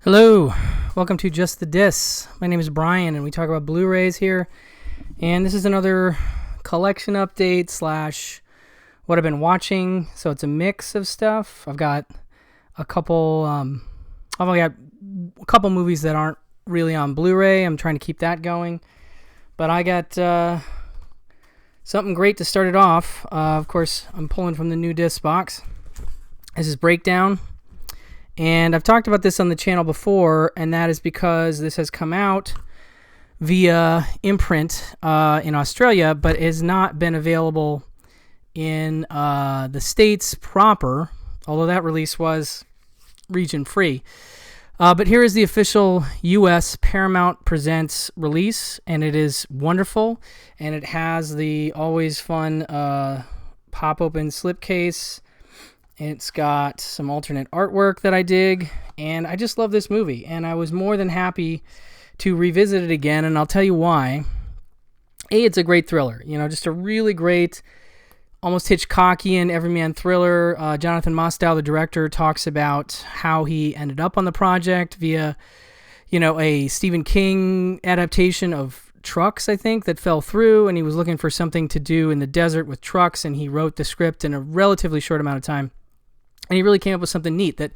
Hello, welcome to Just the Dis. My name is Brian, and we talk about Blu-rays here. And this is another collection update slash what I've been watching. So it's a mix of stuff. I've got a couple. I've only got a couple movies that aren't really on Blu-ray. I'm trying to keep that going, but I got something great to start it off. Of course, I'm pulling from the new disc box. This is Breakdown. And I've talked about this on the channel before, and that is because this has come out via imprint in Australia, but has not been available in the States proper, although that release was region-free. But here is the official U.S. Paramount Presents release, and it is wonderful, and it has the always fun pop-open slipcase. It's got some alternate artwork that I dig, and I just love this movie, and I was more than happy to revisit it again, and I'll tell you why. It's a great thriller, just a really great, almost Hitchcockian everyman thriller. Jonathan Mostow, the director, talks about how he ended up on the project via, a Stephen King adaptation of Trucks, I think, that fell through, and he was looking for something to do in the desert with trucks, and he wrote the script in a relatively short amount of time. And he really came up with something neat that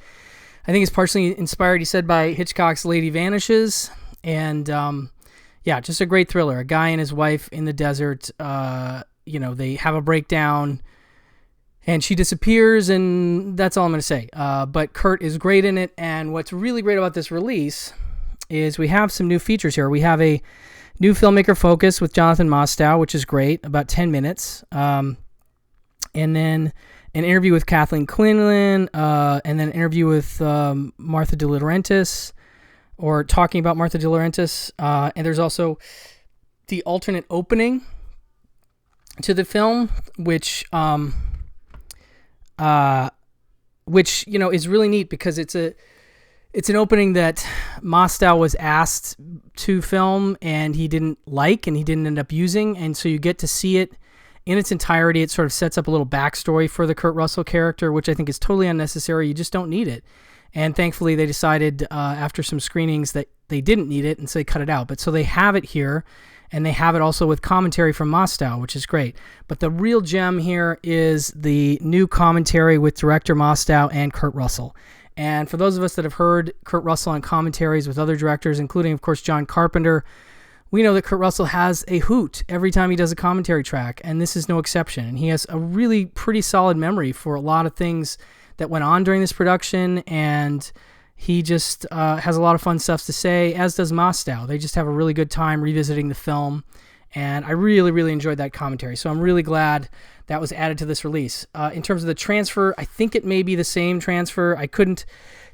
I think is partially inspired, he said, by Hitchcock's Lady Vanishes. And, just a great thriller. A guy and his wife in the desert, they have a breakdown, and she disappears, and that's all I'm going to say. But Kurt is great in it, and what's really great about this release is we have some new features here. We have a new filmmaker focus with Jonathan Mostow, which is great, about 10 minutes. And then an interview with Kathleen Quinlan, and then an interview with Martha De Laurentiis, or talking about Martha De Laurentiis. And there's also the alternate opening to the film, which is really neat because it's an opening that Mostow was asked to film, and he didn't like, and he didn't end up using, and so you get to see it in its entirety. It sort of sets up a little backstory for the Kurt Russell character, which I think is totally unnecessary. You just don't need it. And thankfully, they decided after some screenings that they didn't need it, and so they cut it out. But so they have it here, and they have it also with commentary from Mostow, which is great. But the real gem here is the new commentary with director Mostow and Kurt Russell. And for those of us that have heard Kurt Russell on commentaries with other directors, including, of course, John Carpenter, we know that Kurt Russell has a hoot every time he does a commentary track, and this is no exception. And he has a really pretty solid memory for a lot of things that went on during this production, and he just has a lot of fun stuff to say, as does Mostow. They just have a really good time revisiting the film, and I really, really enjoyed that commentary. So I'm really glad that was added to this release. In terms of the transfer, I think it may be the same transfer. I couldn't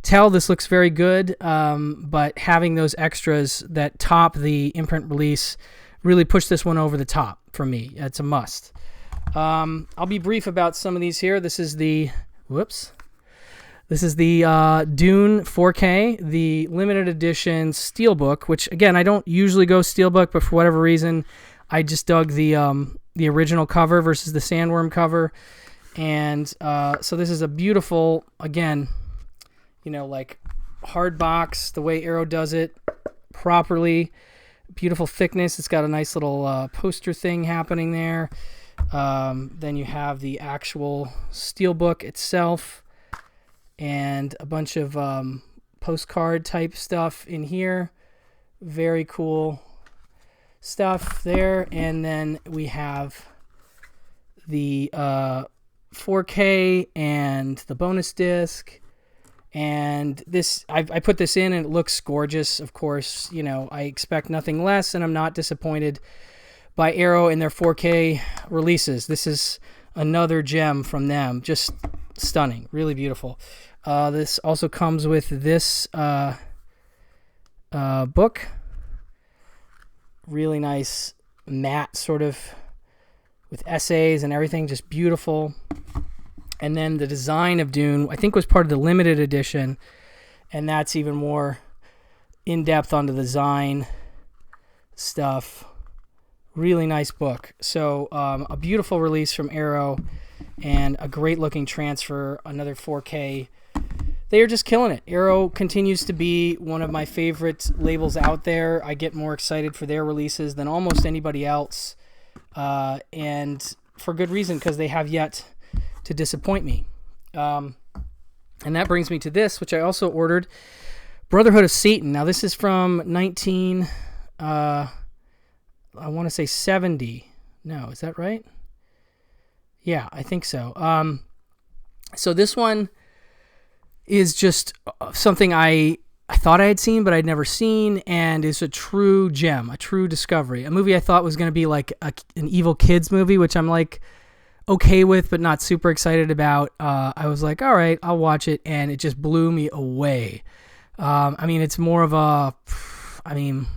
tell. This looks very good, but having those extras that top the imprint release really pushed this one over the top for me. It's a must. I'll be brief about some of these here. This is the Dune 4K, the limited edition Steelbook, which, again, I don't usually go Steelbook, but for whatever reason, I just dug the original cover versus the Sandworm cover. And so this is a beautiful, again, hard box, the way Arrow does it properly. Beautiful thickness. It's got a nice little poster thing happening there. Then you have the actual steelbook itself, and a bunch of postcard type stuff in here. Very cool stuff there. And then we have the 4K and the bonus disc. And this, I put this in, and it looks gorgeous. Of course, I expect nothing less, and I'm not disappointed by Arrow and their 4K releases. This is another gem from them. Just stunning, really beautiful. This also comes with this book. Really nice matte, sort of, with essays and everything. Just beautiful. And then the design of Dune, I think, was part of the limited edition, and that's even more in-depth on the design stuff. Really nice book. So a beautiful release from Arrow, and a great-looking transfer, another 4K they are just killing it. Arrow continues to be one of my favorite labels out there. I get more excited for their releases than almost anybody else, and for good reason, because they have yet to disappoint me. And that brings me to this, which I also ordered, Brotherhood of Satan. Now, this is from I want to say 70. No, is that right? Yeah, I think so. So this one is just something I thought I had seen, but I'd never seen, and is a true gem, a true discovery. A movie I thought was going to be like an evil kids movie, which I'm like okay with, but not super excited about. I was like, all right, I'll watch it, and it just blew me away. I mean, it's more of a, I don't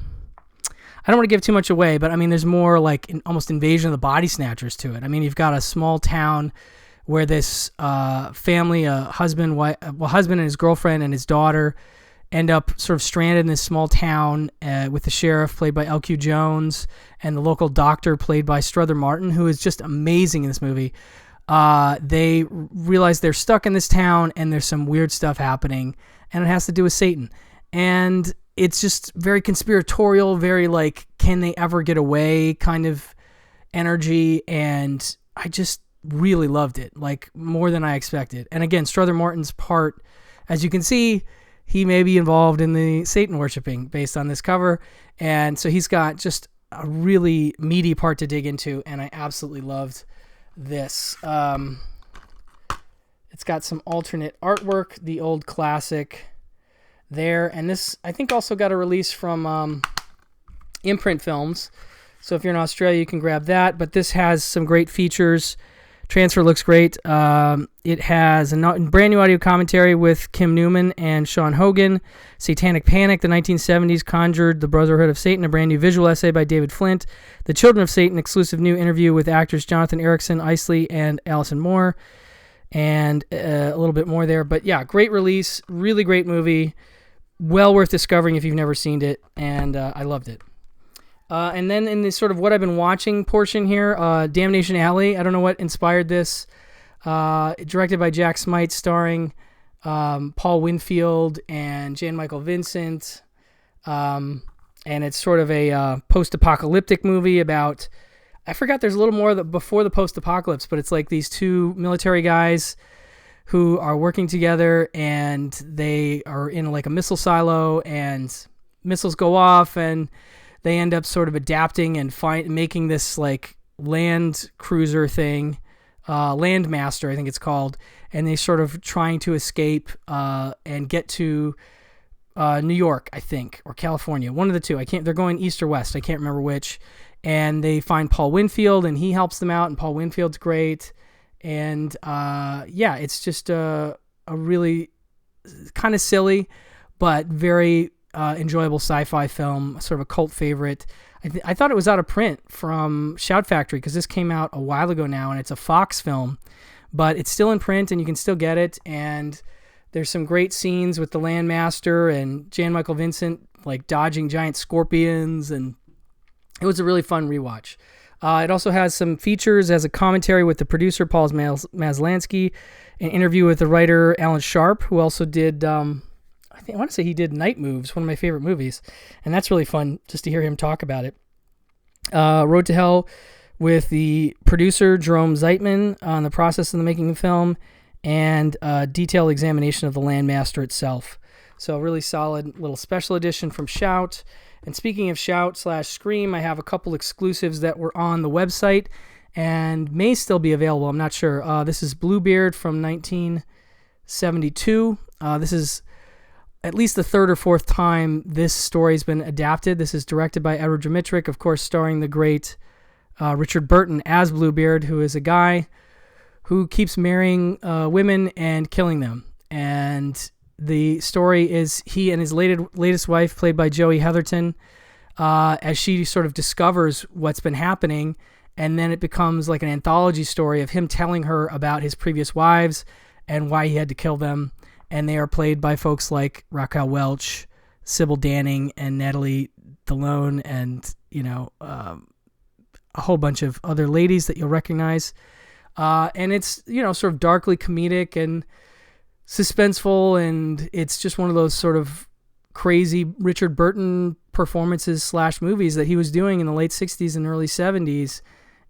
want to give too much away, but I mean, there's more like almost Invasion of the Body Snatchers to it. I mean, you've got a small town where this family, husband and his girlfriend and his daughter, end up sort of stranded in this small town with the sheriff, played by L.Q. Jones, and the local doctor, played by Strother Martin, who is just amazing in this movie. They realize they're stuck in this town, and there's some weird stuff happening, and it has to do with Satan. And it's just very conspiratorial, very like, can they ever get away kind of energy, and I just really loved it, like more than I expected. And again, Strother Martin's part, as you can see, he may be involved in the Satan worshiping based on this cover, and so he's got just a really meaty part to dig into, and I absolutely loved this. It's got some alternate artwork, the old classic there, and this I think also got a release from Imprint Films, so if you're in Australia you can grab that. But this has some great features. Transfer looks great. It has a brand new audio commentary with Kim Newman and Sean Hogan. Satanic Panic, the 1970s conjured the Brotherhood of Satan, a brand new visual essay by David Flint. The Children of Satan, exclusive new interview with actors Jonathan Erickson, Isley, and Allison Moore. And a little bit more there. But yeah, great release. Really great movie. Well worth discovering if you've never seen it. And I loved it. And then in this sort of what I've been watching portion here, Damnation Alley. I don't know what inspired this. Directed by Jack Smite, starring Paul Winfield and Jan Michael Vincent. And it's sort of a post-apocalyptic movie about, I forgot there's a little more before the post-apocalypse, but it's like these two military guys who are working together, and they are in like a missile silo, and missiles go off, and they end up sort of adapting and making this like land cruiser thing, Landmaster, I think it's called, and they sort of trying to escape and get to New York, I think, or California, one of the two. They're going east or west, I can't remember which. And they find Paul Winfield, and he helps them out, and Paul Winfield's great. And yeah, it's just a really kind of silly, but very enjoyable sci-fi film, sort of a cult favorite. I thought it was out of print from Shout Factory, because this came out a while ago now, and it's a Fox film, but it's still in print, and you can still get it. And there's some great scenes with the Landmaster and Jan Michael Vincent like dodging giant scorpions, and it was a really fun rewatch. It also has some features as a commentary with the producer Paul Maslansky, an interview with the writer Alan Sharp, who also did I want to say he did Night Moves, one of my favorite movies, and that's really fun just to hear him talk about it. Road to Hell with the producer Jerome Zeitman on the process of the making of the film, and a detailed examination of the Landmaster itself. So a really solid little special edition from Shout. And speaking of Shout/Scream, I have a couple exclusives that were on the website and may still be available. I'm not sure. This is Bluebeard from 1972. This is at least the third or fourth time this story's been adapted. This is directed by Edward Dmytryk, of course, starring the great Richard Burton as Bluebeard, who is a guy who keeps marrying women and killing them. And the story is he and his latest wife, played by Joey Heatherton, as she sort of discovers what's been happening, and then it becomes like an anthology story of him telling her about his previous wives and why he had to kill them. And they are played by folks like Raquel Welch, Sybil Danning, and Natalie Delone, and a whole bunch of other ladies that you'll recognize. And it's sort of darkly comedic and suspenseful, and it's just one of those sort of crazy Richard Burton performances / movies that he was doing in the late 60s and early 70s.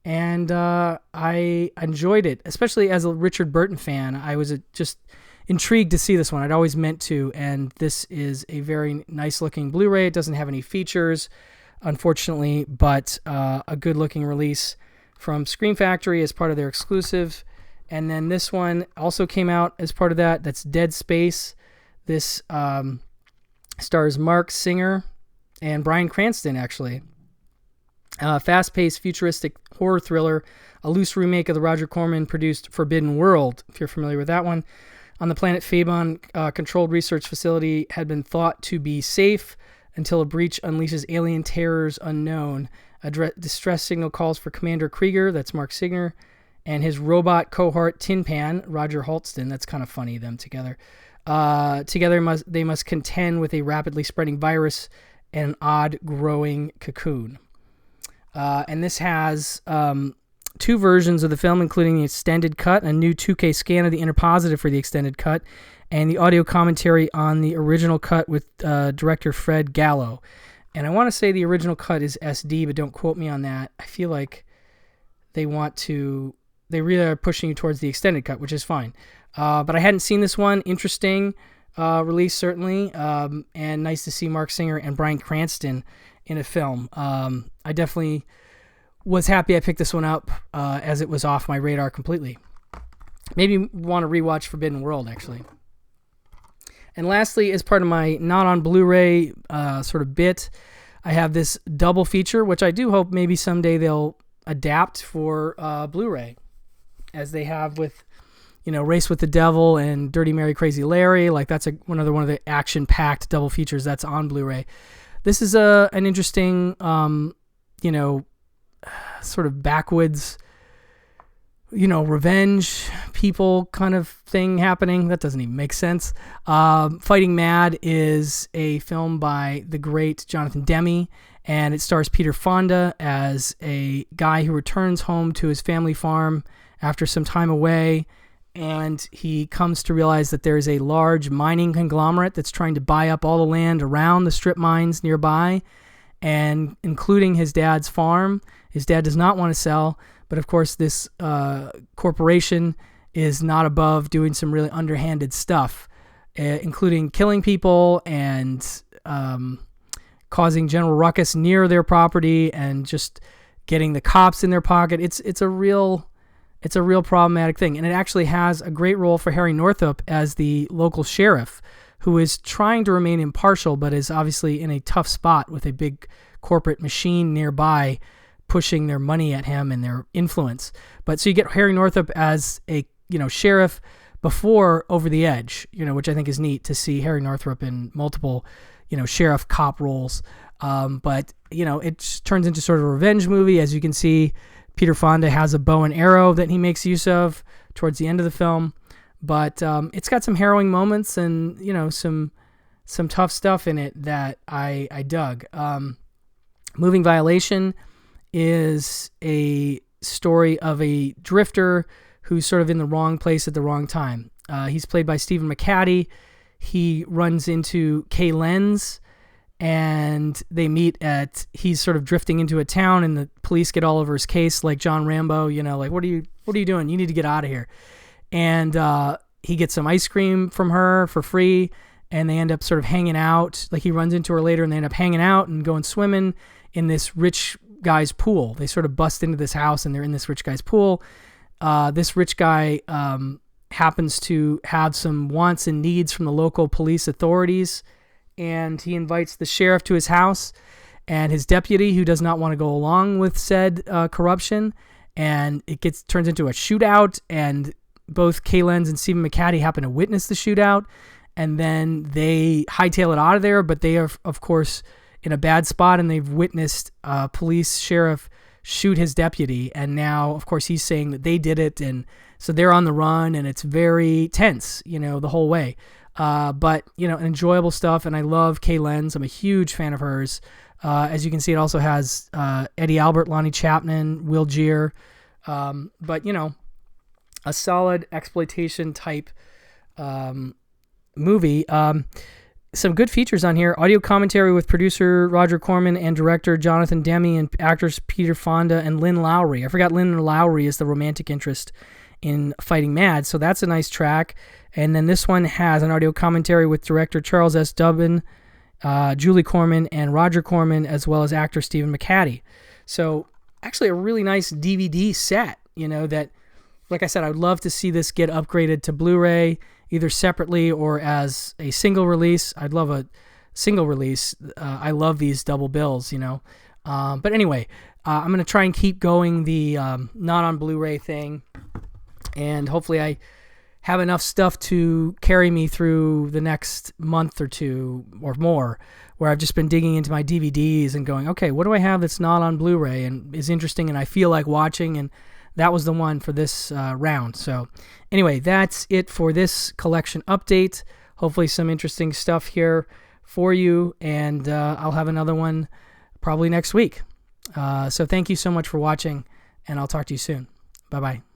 And I enjoyed it, especially as a Richard Burton fan. I was just intrigued to see this one. I'd always meant to, and this is a very nice-looking Blu-ray. It doesn't have any features, unfortunately, but a good-looking release from Scream Factory as part of their exclusive. And then this one also came out as part of that. That's Dead Space. This stars Mark Singer and Bryan Cranston, actually. Fast-paced, futuristic horror thriller, a loose remake of the Roger Corman-produced Forbidden World, if you're familiar with that one. On the planet Phaebon, controlled research facility had been thought to be safe until a breach unleashes alien terrors unknown. A distress signal calls for Commander Krieger, that's Mark Singer, and his robot cohort Tin Pan, Roger Halston. That's kind of funny, them together. Together they must contend with a rapidly spreading virus and an odd growing cocoon. And this has 2 versions of the film, including the extended cut, a new 2K scan of the inner positive for the extended cut, and the audio commentary on the original cut with director Fred Gallo. And I want to say the original cut is SD, but don't quote me on that. I feel like they really are pushing you towards the extended cut, which is fine. But I hadn't seen this one. Interesting release, certainly, and nice to see Mark Singer and Bryan Cranston in a film. I definitely was happy I picked this one up as it was off my radar completely. Maybe want to rewatch Forbidden World, actually. And lastly, as part of my not on Blu-ray sort of bit, I have this double feature, which I do hope maybe someday they'll adapt for Blu-ray, as they have with, Race with the Devil and Dirty Mary Crazy Larry. Like, that's one of the action-packed double features that's on Blu-ray. This is an interesting, sort of backwoods, revenge people kind of thing happening. That doesn't even make sense. Fighting Mad is a film by the great Jonathan Demme, and it stars Peter Fonda as a guy who returns home to his family farm after some time away, and he comes to realize that there is a large mining conglomerate that's trying to buy up all the land around the strip mines nearby, and including his dad's farm. His dad does not want to sell, but of course this corporation is not above doing some really underhanded stuff, including killing people and causing general ruckus near their property and just getting the cops in their pocket. It's a real problematic thing, and it actually has a great role for Harry Northup as the local sheriff, who is trying to remain impartial, but is obviously in a tough spot with a big corporate machine nearby pushing their money at him and their influence. But so you get Harry Northup as a sheriff before Over the Edge, which I think is neat to see Harry Northup in multiple sheriff cop roles. But it just turns into sort of a revenge movie. As you can see, Peter Fonda has a bow and arrow that he makes use of towards the end of the film. But it's got some harrowing moments and some tough stuff in it that I dug. Moving Violation is a story of a drifter who's sort of in the wrong place at the wrong time. He's played by Stephen McHattie. He runs into Kay Lenz, and they meet he's sort of drifting into a town, and the police get all over his case, like John Rambo, like, what are you doing? You need to get out of here. And he gets some ice cream from her for free, and they end up sort of hanging out. Like, he runs into her later, and they end up hanging out and going swimming in this rich guy's pool. They sort of bust into this house, and they're in this rich guy's pool. This rich guy happens to have some wants and needs from the local police authorities, and he invites the sheriff to his house and his deputy, who does not want to go along with said corruption, and it turns into a shootout, and both Kay Lenz and Stephen McHattie happen to witness the shootout, and then they hightail it out of there, but they are, of course, in a bad spot, and they've witnessed police sheriff shoot his deputy, and now, of course, he's saying that they did it, and so they're on the run, and it's very tense, the whole way. But, enjoyable stuff, and I love Kay Lenz. I'm a huge fan of hers. As you can see, it also has Eddie Albert, Lonnie Chapman, Will Geer, but, a solid exploitation type movie. Some good features on here. Audio commentary with producer Roger Corman and director Jonathan Demme and actors Peter Fonda and Lynn Lowry. I forgot Lynn Lowry is the romantic interest in Fighting Mad, so that's a nice track. And then this one has an audio commentary with director Charles S. Dubin, Julie Corman, and Roger Corman, as well as actor Stephen McHattie. So actually a really nice DVD set, that, like I said, I would love to see this get upgraded to Blu-ray, either separately or as a single release. I'd love a single release. I love these double bills, But anyway, I'm going to try and keep going the not on Blu-ray thing. And hopefully I have enough stuff to carry me through the next month or two or more, where I've just been digging into my DVDs and going, okay, what do I have that's not on Blu-ray and is interesting and I feel like watching? And that was the one for this round. So anyway, that's it for this collection update. Hopefully some interesting stuff here for you, and I'll have another one probably next week. So thank you so much for watching, and I'll talk to you soon. Bye-bye.